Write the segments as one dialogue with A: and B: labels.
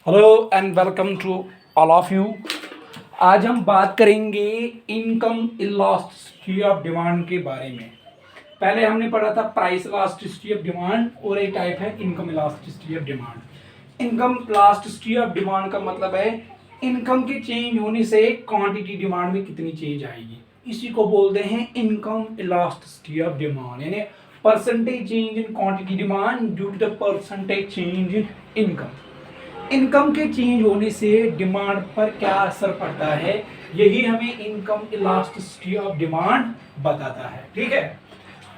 A: Hello and welcome to all of you. आज हम बात करेंगे इनकम इलास्टिसिटी ऑफ डिमांड के बारे में। पहले हमने पढ़ा था प्राइस इलास्टिसिटी ऑफ डिमांड और एक टाइप है income elasticity of demand. Income elasticity of demand का मतलब है इनकम के चेंज होने से क्वांटिटी डिमांड में कितनी चेंज आएगी, इसी को बोलते हैं इनकम इलास्टिसिटी ऑफ डिमांड, यानी percentage change in quantity demand due to the percentage change in income. Income के चेंज होने से डिमांड पर क्या असर पड़ता है, यही हमें इनकम इलास्टिसिटी ऑफ डिमांड बताता है। ठीक है,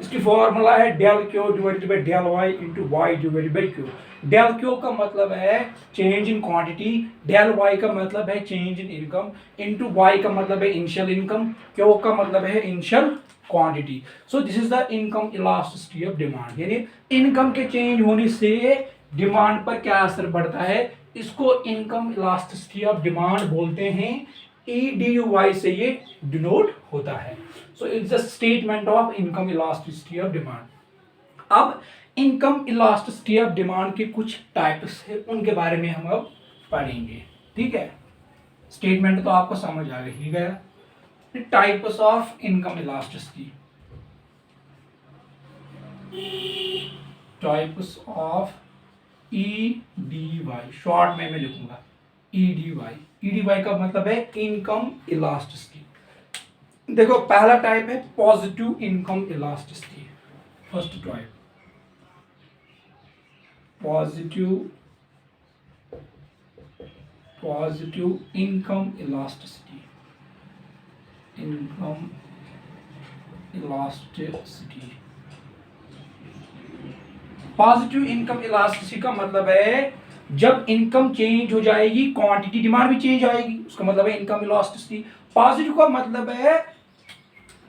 A: इसकी फॉर्मूला है del Q divided by del Y into Y divided by Q. Del Q का मतलब है change in quantity, del Y का मतलब है change in income, into Y का मतलब है इनिशियल इनकम, क्यू का मतलब है initial quantity. So this is the income elasticity of demand, यानी इनकम के चेंज होने से डिमांड पर क्या असर पड़ता है, इसको इनकम इलास्टिसिटी ऑफ डिमांड बोलते हैं। EDY से ये डिनोट होता है। So it's a statement of income elasticity of demand. अब इनकम इलास्टिसिटी ऑफ डिमांड के कुछ टाइप्स है, उनके बारे में हम अब पढ़ेंगे। ठीक है, स्टेटमेंट तो आपको समझ आ ही गया। Types of income elasticity, types of EDY, short में मैं लिखूंगा EDY। EDY का मतलब है इनकम इलास्टिसिटी। देखो, पहला टाइप है positive income elasticity. First type positive income elasticity, income elasticity. Positive income elasticity का मतलब है जब इनकम चेंज हो जाएगी क्वांटिटी डिमांड भी चेंज आएगी, उसका मतलब है इनकम इलास्टिसिटी। पॉजिटिव का मतलब है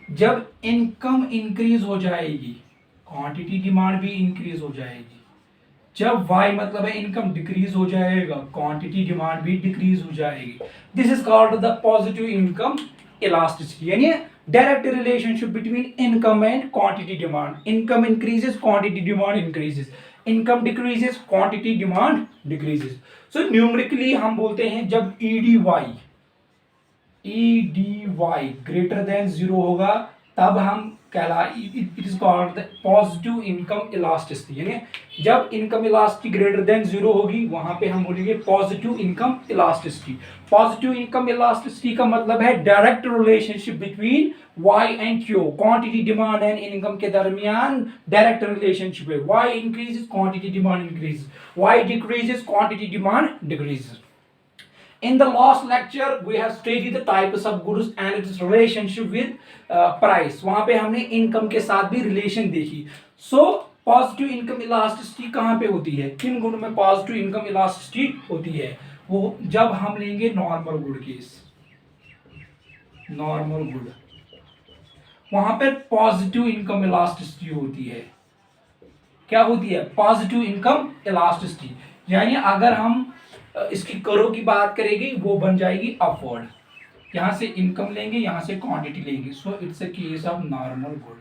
A: जब इनकम इंक्रीज हो जाएगी क्वांटिटी डिमांड भी इंक्रीज हो जाएगी। जब y मतलब है इनकम डिक्रीज हो जाएगा क्वांटिटी डिमांड भी डिक्रीज हो जाएगी। This is called the positive income elasticity, यानी direct relationship between income and quantity demand. Income increases quantity demand increases, income decreases quantity demand decreases. So numerically हम बोलते हैं जब EDY ग्रेटर देन 0 होगा तब हम it is called the positive income elasticity, यानी जब इनकम इलास्टिसिटी ग्रेटर देन 0 होगी वहां पे हम बोलेंगे positive income elasticity. Positive income elasticity का मतलब है direct relationship between Y and Q, quantity demand and income के दरमियान डायरेक्ट रिलेशनशिप है। Y increases quantity demand increases, Y decreases quantity demand decreases. In the last lecture we have studied the types of goods and its relationship with price। वहां पे हमने income के साथ भी relation देखी। सो पॉजिटिव इनकम इलास्टिसिटी कहाँ पे होती है, किन गुड में पॉजिटिव इनकम इलास्टिसिटी होती है, वो जब हम लेंगे normal good case, normal good, वहां पर पॉजिटिव इनकम इलास्टिसिटी होती है। क्या होती है, पॉजिटिव इनकम इलास्टिसिटी। यानी अगर हम इसकी करो की बात करेंगे वो बन जाएगी अपवर्ड, यहां से इनकम लेंगे यहां से क्वांटिटी लेंगे। So it's a case of normal good.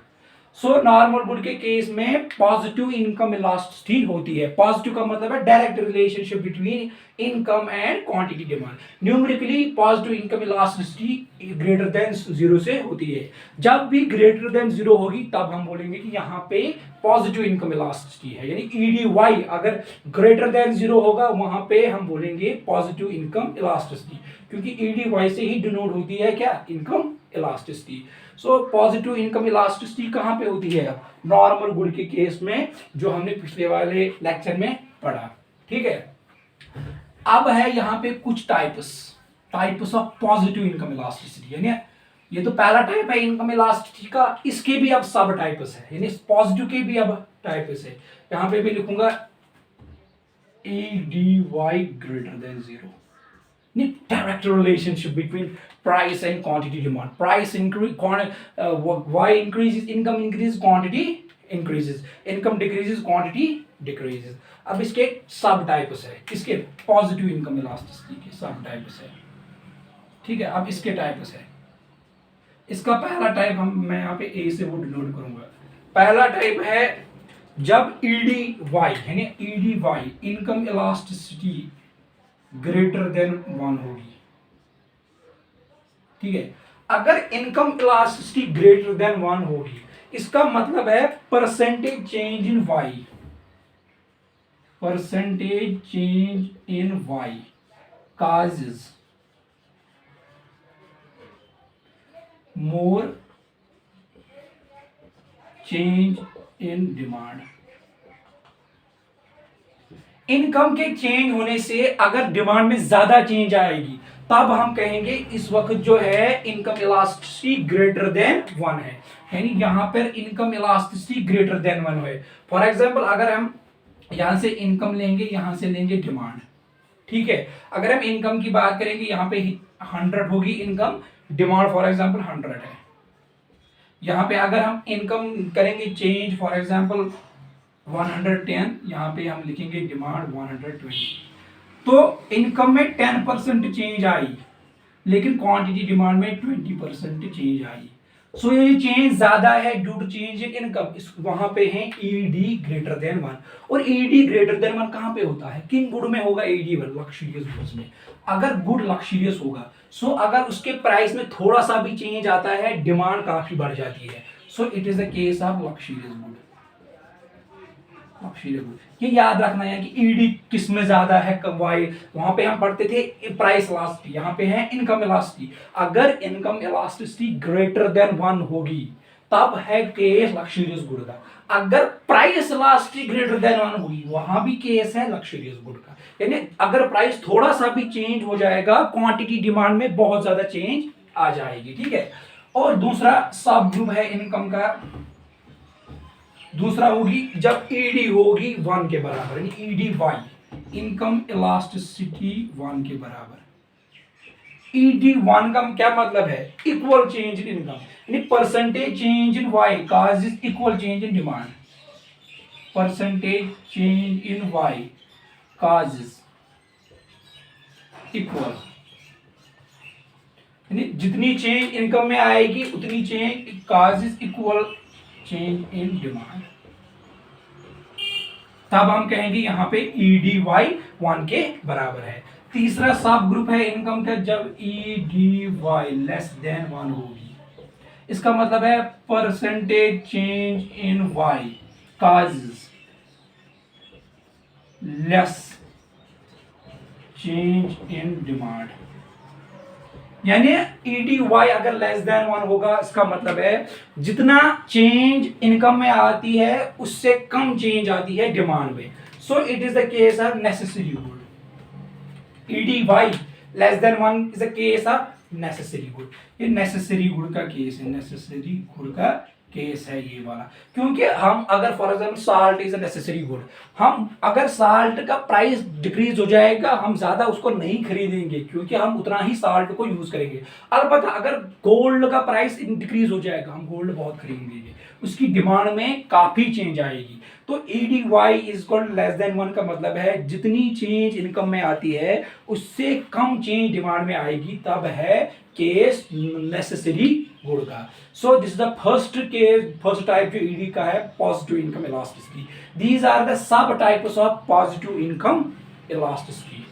A: So normal good के केस में पॉजिटिव इनकम इलास्टिसिटी होती है। पॉजिटिव का मतलब है direct relationship between income and quantity demand. Numerically positive income elasticity greater than 0 से होती है। जब भी ग्रेटर देन 0 होगी तब हम बोलेंगे कि यहाँ पे पॉजिटिव इनकम इलास्टिसिटी है, यानी EDY अगर ग्रेटर देन 0 होगा वहां पे हम बोलेंगे पॉजिटिव इनकम इलास्टिसिटी, क्योंकि EDY से ही डिनोट होती है क्या, income elasticity. So positive income elasticity कहाँ पे होती है, नॉर्मल गुड के केस में, जो हमने पिछले वाले लेक्चर में पढ़ा। ठीक है, अब है यहाँ पे कुछ types of positive income elasticity, यानी ये तो पहला टाइप है इनकम इलास्टिसिटी का, इसके भी अब सब टाइप्स है, यानी पॉजिटिव के भी अब टाइप्स है। यहाँ पे भी लिखूंगा EDY greater than 0, direct relationship between price and quantity demand. Price increase, y increases, income increases, quantity increases, income decreases, quantity decreases। अब इसके सब टाइप्स है, इसके पॉजिटिव इनकम इलास्टिसिटी के सब टाइप्स है। ठीक है, अब इसके टाइप्स है। इसका पहला टाइप मैं यहाँ पे ए से वो डिनोट करूंगा। पहला टाइप है जब EDY यानी EDY income elasticity greater than 1 होगी, ठीक है। अगर इनकम इलास्टिसिटी ग्रेटर देन 1 होगी, इसका मतलब है percentage change in Y, percentage change in Y causes more change in demand। Income के चेंज होने से अगर डिमांड में ज्यादा चेंज आएगी, तब हम कहेंगे इस वक्त जो है इनकम इलास्टिसिटी ग्रेटर देन 1 है, यानी यहां पर इनकम इलास्टिसिटी ग्रेटर देन 1 है। फॉर एग्जांपल अगर हम यहां से इनकम लेंगे, यहां से लेंगे डिमांड, ठीक है। अगर हम इनकम की बात करेंगे, यहाँ पे 100 होगी इनकम, डिमांड फॉर एग्जांपल 100 है। यहाँ पे अगर हम इनकम करेंगे चेंज फॉर एग्जांपल 110, यहाँ पे हम लिखेंगे डिमांड 120, तो इनकम में 10% चेंज आई, लेकिन क्वांटिटी डिमांड में 20% चेंज आई। सो ये चेंज ज्यादा है due to change in income, इस वहां पे है ईडी ग्रेटर देन 1। और ईडी ग्रेटर देन 1 कहां पे होता है, किन गुड में होगा ईडी 1? लक्जरियस गुड्स में। अगर गुड लक्जरियस होगा, सो अगर उसके प्राइस में थोड़ा सा भी चेंज आता है, डिमांड काफी बढ़ जाती है। सो it is the case of luxurious good. ये याद रखना है कि ईडी किस में ज्यादा है, वाई वहां पे हम पढ़ते थे प्राइस इलास्टिसिटी, यहाँ पे है इनकम इलास्टिसिटी। अगर इनकम इलास्टिसिटी ग्रेटर देन 1 होगी, तब है केस लक्जरियस गुड का। अगर प्राइस इलास्टिसिटी ग्रेटर देन 1 होगी, वहां भी केस है लक्जरियस गुड का। यानी अगर प्राइस थोड़ा सा भी चेंज हो जाएगा, क्वांटिटी डिमांड में बहुत ज्यादा चेंज आ जाएगी, ठीक है। और दूसरा सब ग्रुप है इनकम का, दूसरा होगी जब ईडी होगी 1 के बराबर, यानी ईडी वाई, इनकम इलास्टिसिटी 1 के बराबर। ईडी 1 का क्या मतलब है, इक्वल चेंज इन इनकम, यानी percentage change in Y causes equal change in demand, percentage change in Y causes equal, यानी जितनी चेंज इनकम में आएगी उतनी change causes equal change in demand, तब हम कहेंगे यहां पे ईडी वाई 1 के बराबर है। तीसरा सब ग्रुप है इनकम का, जब ईडी वाई लेस देन 1 होगी, इसका मतलब है percentage change in Y causes less change in demand. यानी ईडी वाई अगर लेस देन 1 होगा, इसका मतलब है जितना चेंज इनकम में आती है उससे कम चेंज आती है डिमांड में। So it is the case of necessary good. ED Y less than 1 is the case of necessary good. ये नेसेसरी गुड का केस है, नेसेसरी गुड का केस है ये वाला। क्योंकि हम अगर for example salt is a necessary good, हम अगर साल्ट का प्राइस डिक्रीज हो जाएगा, हम ज्यादा उसको नहीं खरीदेंगे क्योंकि हम उतना ही साल्ट को यूज करेंगे। अलबत्ता अगर गोल्ड का प्राइस डिक्रीज हो जाएगा, हम गोल्ड बहुत खरीदेंगे, उसकी डिमांड में काफी चेंज आएगी। तो ED Y is equal less than 1 का मतलब है जितनी चेंज इनकम में आती है उससे कम चेंज डिमांड में आएगी, तब है केस नेसेसरी गुड का। So this is the first case, first type जो ईडी का है, positive income elasticity. These are the sub types of positive income elasticity.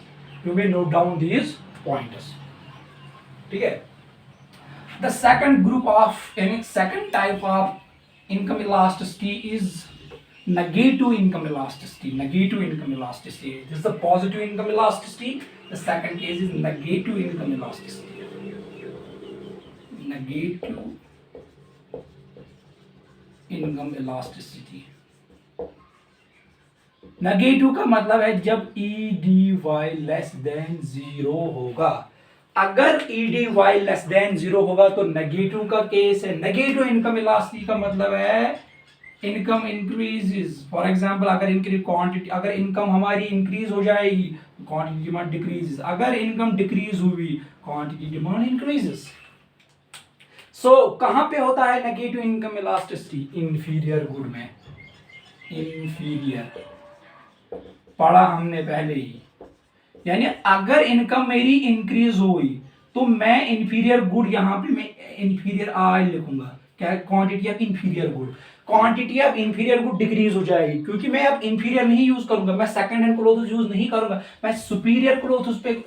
A: You may note down these points, ठीक है। द सेकंड ग्रुप ऑफ, यानी second type of income elasticity is negative income elasticity. Negative income elasticity, this is the positive income elasticity. The second case is negative income elasticity. Negative income elasticity. Negative का मतलब है जब EDY less than 0 होगा। अगर EDY less than 0 होगा तो negative का case है। नेगेटिव इनकम इलास्टिसिटी का मतलब है इनकम इंक्रीजेस। फॉर एग्जांपल अगर क्वांटिटी, अगर इनकम हमारी इंक्रीज हो जाएगी, क्वांटिटी डिमांड डिक्रीजेस। अगर इनकम डिक्रीज हुई, क्वांटिटी डिमांड इंक्रीजेस। सो कहां पे होता है negative income elasticity? Inferior good में। इंफीरियर पढ़ा हमने पहले ही, यानी अगर इनकम मेरी इंक्रीज हुई तो मैं इंफीरियर गुड, यहां पे मैं इंफीरियर आई लिखूंगा क्या, quantity of inferior good, quantity of inferior good decrease हो जाएगी, क्योंकि मैं अब इंफीरियर नहीं यूज करूंगा, मैं सेकंड हैंड क्लोथ्स यूज नहीं करूंगा, मैं सुपीरियर क्लोथ्स पे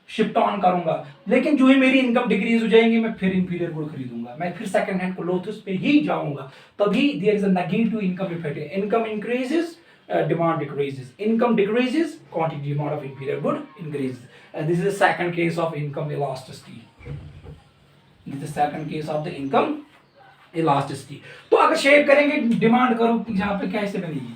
A: शिफ्ट ऑन करूंगा। लेकिन जो ही मेरी इनकम डिक्रीज हो जाएंगी, मैं फिर इंफीरियर गुड खरीदूंगा, मैं फिर सेकंड हैंड क्लोथ्स पे ही जाऊंगा। तभी there is a negative income effect, income increases, demand decreases, income decreases, quantity demand of inferior good increases, and this is the second case of income elasticity. This is the second case of the income elasticity. तो अगर shape करेंगे demand करो यहाँ पे कैसे बनेगी,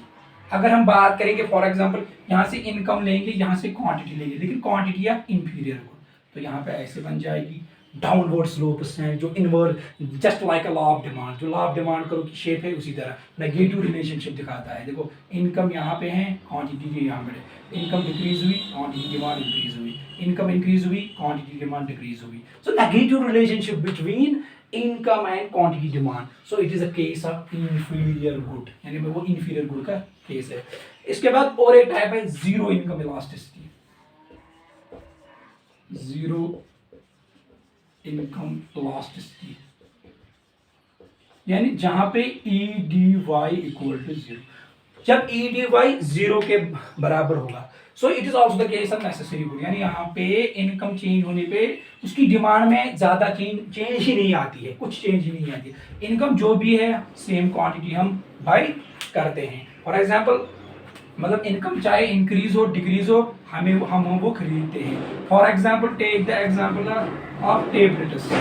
A: अगर हम बात करेंगे फॉर एग्जांपल यहाँ से इनकम लेंगे, यहाँ से क्वांटिटी लेंगे, लेकिन क्वांटिटी ऑफ इंफीरियर गुड, तो यहाँ पे ऐसे बन जाएगी डाउनवर्ड स्लोप्स हैं जो inward, just like a law of demand, जो लॉ ऑफ डिमांड करो की शेप है उसी तरह नेगेटिव रिलेशनशिप दिखाता है। देखो इनकम यहाँ पे है, क्वांटिटी की यहाँ पे, इनकम डिक्रीज हुई, क्वांटिटी डिमांड इंक्रीज हुई, इनकम इंक्रीज हुई, क्वांटिटी डिमांड डिक्रीज हुई। So negative relationship between income and quantity demand, so it is a case of inferior good, यानी वो इंफीरियर गुड का केस है। इसके बाद और एक टाइप है zero income elasticity, zero income elasticity, यानी जहां पे E D Y equal to zero, जब ई डी वाई जीरो के बराबर होगा, so it is also the case of necessary good, यानी यहाँ पे इनकम चेंज होने पे उसकी डिमांड में ज्यादा चेंज ही नहीं आती है, कुछ चेंज ही नहीं आती है, इनकम जो भी है सेम क्वांटिटी हम बाई करते हैं। फॉर एग्जाम्पल मतलब इनकम चाहे इंक्रीज हो डिक्रीज हो, हम वो खरीदते हैं। For example take the example of tablets,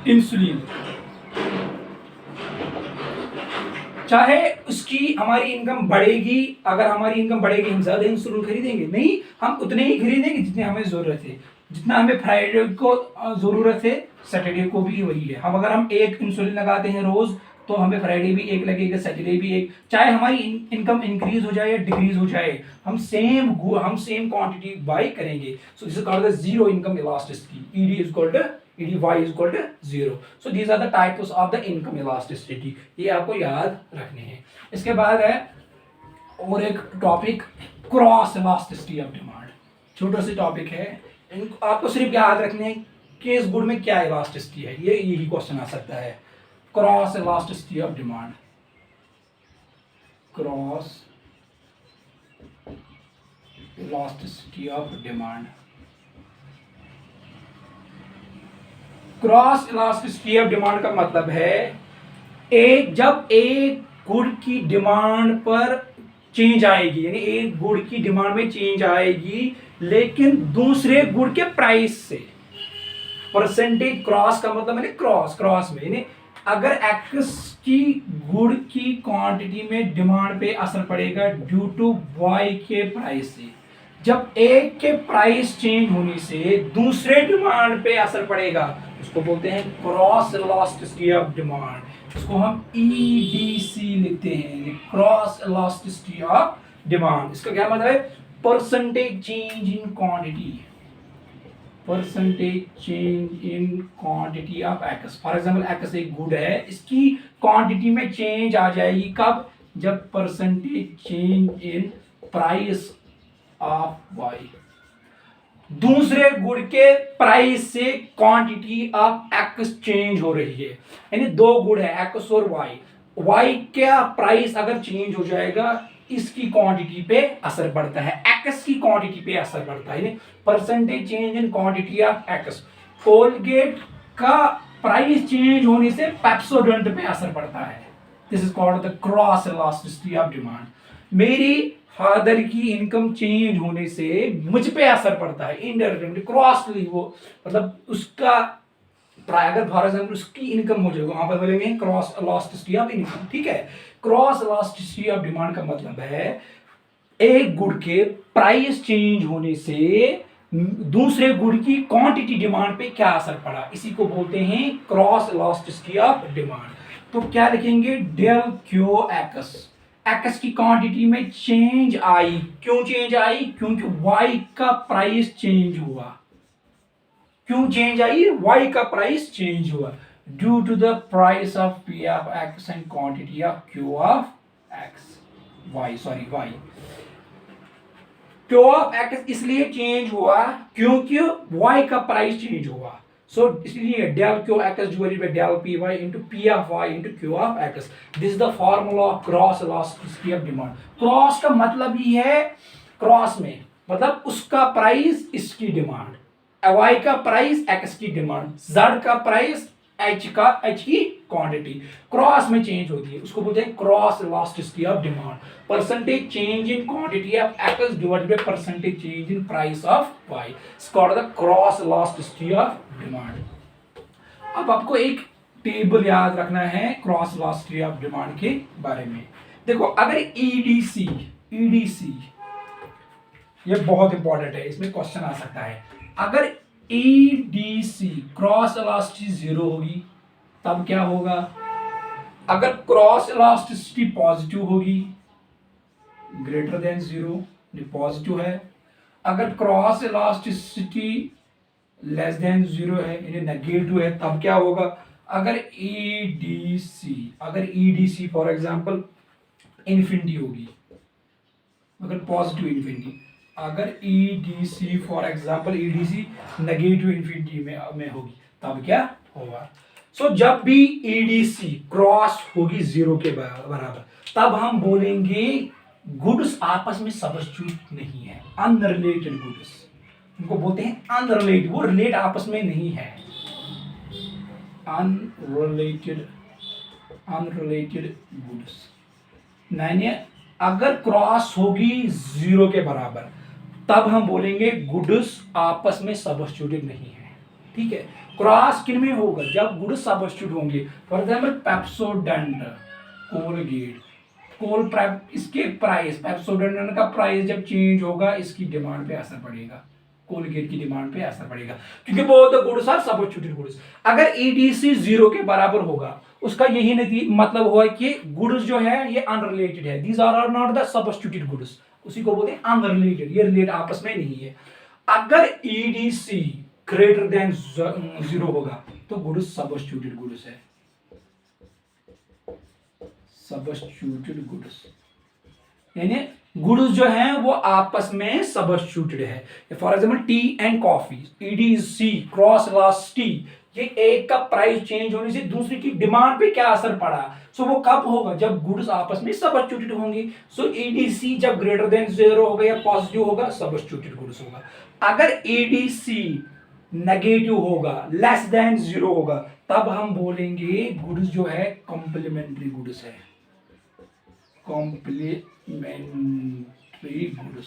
A: insulin, चाहे उसकी हमारी इनकम बढ़ेगी, अगर हमारी इनकम बढ़ेगी हम ज्यादा इंसुलिन खरीदेंगे नहीं, हम उतने ही खरीदेंगे जितने हमें जरूरत है, जितना हमें फ्राइडे को जरूरत है सैटरडे को भी वही है। हम अगर हम एक इंसुलिन लगाते हैं रोज, तो हमें फ्राइडे भी एक लगेगा, सैटरडे भी एक, चाहे हमारी इनकम इंक्रीज हो जाए या डिक्रीज हो जाए, हम सेम क्वांटिटी बाई करेंगे। So this is called the zero income elasticity, ED is called ED Y is called zero. So these are the types of the income elasticity, ये आपको याद रखने हैं। इसके बाद है और एक topic cross elasticity of demand, छोटा सा टॉपिक है, आपको सिर्फ याद रखने हैं कि इस गुड में क्या इलास्टिसिटी है, ये यही क्वेश्चन आ सकता है। Cross elasticity of demand, cross elasticity of demand, cross elasticity of demand का मतलब है जब एक गुड की डिमांड पर चेंज आएगी, यानी एक गुड की डिमांड में चेंज आएगी लेकिन दूसरे गुड के प्राइस से, परसेंटेज क्रॉस का मतलब है क्रॉस में, यानी अगर एक्स की गुड की क्वांटिटी में डिमांड पे असर पड़ेगा ड्यू टू वाई के प्राइस से, जब एक के प्राइस चेंज होने से दूसरे डिमांड पे असर पड़ेगा, उसको बोलते हैं क्रॉस इलास्टिसिटी ऑफ डिमांड, उसको हम ईडीसी लिखते हैं, क्रॉस इलास्टिसिटी ऑफ डिमांड। इसका क्या मतलब है, percentage change in quantity, percentage change in quantity of X. For example X एक गुड है, इसकी क्वांटिटी में चेंज आ जाएगी कब, जब percentage change in price of Y, दूसरे गुड के प्राइस से क्वांटिटी ऑफ एक्स चेंज हो रही है, यानी दो गुड है एक्स और वाई, वाई का प्राइस अगर चेंज हो जाएगा इसकी क्वांटिटी पे असर पड़ता है, एक्स की क्वांटिटी पे असर पड़ता है, percentage change in quantity of x. Colgate का प्राइस चेंज होने से पेप्सोडेंट पे असर पड़ता है, this is called the cross elasticity of demand. मेरी फादर की इनकम चेंज होने से मुझ पे असर पड़ता है इनडायरेक्टली, क्रॉसली, वो मतलब उसका अगर फॉर एग्जाम्पल उसकी इनकम हो जाएगा, वहां पर बोलेंगे क्रॉस इलास्टिसिटी ऑफ इनकम, ठीक है। क्रॉस इलास्टिसिटी ऑफ डिमांड का मतलब है एक गुड के प्राइस चेंज होने से दूसरे गुड की क्वांटिटी डिमांड पे क्या असर पड़ा, इसी को बोलते हैं क्रॉस इलास्टिसिटी ऑफ डिमांड। तो क्या लिखेंगे, डेल क्यू एक्स, एक्स की क्वांटिटी में चेंज आई, क्यों चेंज आई, क्योंकि वाई का प्राइस चेंज हुआ, क्यों चेंज आई, वाई का प्राइस चेंज हुआ, due to the price of P of X and quantity of Q of X, Y Q of X इसलिए चेंज हुआ क्योंकि वाई का प्राइस चेंज हुआ, सो इसलिए del Q X divided by del P Y into P of Y into Q of X, this is the formula of cross elasticity of demand. Cross का मतलब ही है, cross में मतलब उसका price इसकी demand, Y का price X की demand, Z का प्राइस एच की क्वांटिटी क्रॉस में चेंज होती है, उसको बोलते हैं cross elasticity of demand. Percentage change in quantity of X divided by percentage change in price of Y, it's called the cross elasticity of demand. अब आपको एक टेबल याद रखना है क्रॉस इलास्टिसिटी ऑफ डिमांड के बारे में। देखो अगर ईडीसी ये बहुत इंपॉर्टेंट है, इसमें क्वेश्चन आ सकता है। अगर ईडीसी क्रॉस इलास्टिसिटी 0 होगी तब क्या होगा? अगर क्रॉस इलास्टिसिटी पॉजिटिव होगी, ग्रेटर देन 0 पॉजिटिव है, अगर क्रॉस इलास्टिसिटी लेस देन 0 है यानी नेगेटिव है तब क्या होगा? अगर ईडीसी फॉर एग्जांपल इन्फिनिटी होगी, अगर पॉजिटिव इन्फिनिटी, अगर EDC for example EDC negative infinity में होगी तब क्या होगा? सो जब भी ईडीसी क्रॉस होगी 0 के बराबर तब हम बोलेंगे गुड्स आपस में सब्स्टिट्यूट नहीं है, अनरिलेटेड गुड्स, उनको बोलते हैं अनरिलेटेड, वो रिलेट आपस में नहीं है, अनरिलेटेड गुड्स। यानी अगर क्रॉस होगी 0 के बराबर तब हम बोलेंगे गुड्स आपस में सब्स्टिट्यूटेड नहीं है। ठीक है, क्रॉस किन में होगा? जब गुड्स सब्स्टिट्यूट होंगे। फॉर एग्जांपल पेप्सोडेंट, कोलगेट, इसके प्राइस, पेप्सोडेंट का प्राइस जब चेंज होगा इसकी डिमांड पे असर पड़ेगा, कोलगेट की डिमांड पे असर पड़ेगा, क्योंकि both the goods are substituted goods. अगर ईडीसी 0 के बराबर होगा उसका यही मतलब हुआ कि गुड्स जो है ये अनरिलेटेड है, these are not the substituted goods, उसी को बोलते हैं अनरिलेटेड, ये रिलेट आपस में नहीं है। अगर ईडीसी ग्रेटर देन 0 होगा तो गुड्स सब्स्टिट्यूटेड गुड्स है, सब्स्टिट्यूटेड गुड्स यानी गुड्स जो हैं वो आपस में सब्स्टिट्यूटेड है। For example T and coffee, EDC cross elasticity, ये एक का प्राइस चेंज होने से दूसरी की डिमांड पे क्या असर पड़ा? सो वो कब होगा? जब गुड्स आपस में सब्स्टिट्यूटेड होंगे। सो ईडीसी जब ग्रेटर देन 0 होगा या पॉजिटिव होगा, सब्स्टिट्यूटेड गुड्स होगा। अगर ईडीसी नेगेटिव होगा, लेस देन 0 होगा, तब हम बोलेंगे गुड्स जो है कॉम्प्लीमेंट्री गुड्स है, कॉम्प्लीमेंट्री गुड्स।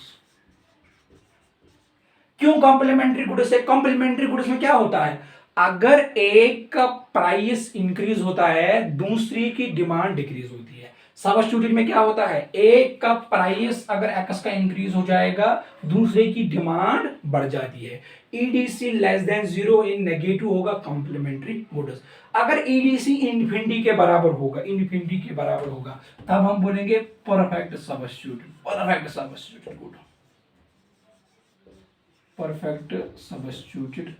A: क्यों कॉम्प्लीमेंट्री गुड्स है? कॉम्प्लीमेंट्री गुड्स में क्या होता है? अगर एक का प्राइस इंक्रीज होता है दूसरी की डिमांड डिक्रीज होती है। सब्स्टिट्यूटेड में क्या होता है? एक का प्राइस अगर एक्स का इंक्रीज हो जाएगा दूसरे की डिमांड बढ़ जाती है। ईडीसी लेस देन 0 इन नेगेटिव होगा, कॉम्प्लीमेंट्री गुड्स। अगर ईडीसी इन्फिनिटी के बराबर होगा, तब हम बोलेंगे perfect substituted, perfect substituted good, perfect substituted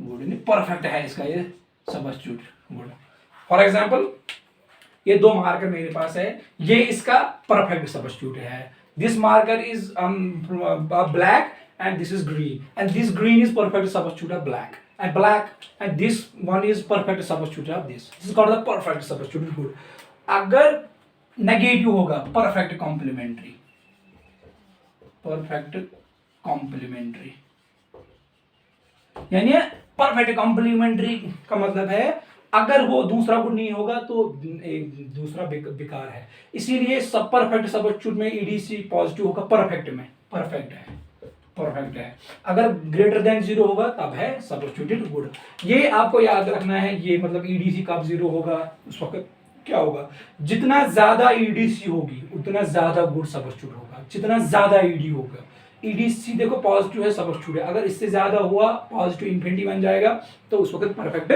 A: good, perfect है इसका ये सब्स्टिट्यूटेड गुड। फॉर एग्जांपल ये दो मार्कर मेरे पास है, ये इसका परफेक्ट सब्स्टिट्यूट है। This marker is black and this is green, and this green is perfect substitute of black, and this one is perfect substitute of this is called the perfect substitute good. अगर negative होगा perfect complementary, यानी perfect complementary का मतलब है अगर वो दूसरा good नहीं होगा तो एक दूसरा बेकार है, इसीलिए सब परफेक्ट सब्स्टिट्यूट में ईडीसी पॉजिटिव होगा, परफेक्ट है। अगर ग्रेटर देन 0 होगा तब है सब्स्टिट्यूटेड गुड। ये आपको याद रखना है, ये मतलब ईडीसी कब 0 होगा उस वक्त क्या होगा? जितना ज्यादा ईडीसी होगी उतना ज्यादा गुड सब्स्टिट्यूट होगा, जितना ज्यादा ईडी होगा। ईडीसी देखो पॉजिटिव है, सब्स्टिट्यूट है, अगर इससे ज्यादा हुआ पॉजिटिव इन्फिनिटी बन जाएगा तो उस वक्त परफेक्ट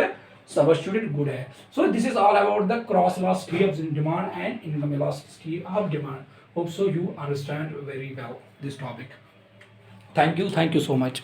A: सब्स्टिट्यूटेड गुड है। सो this is all about the cross elasticity of demand and income elasticity of demand. Hope so you understand very well this topic. Thank you so much.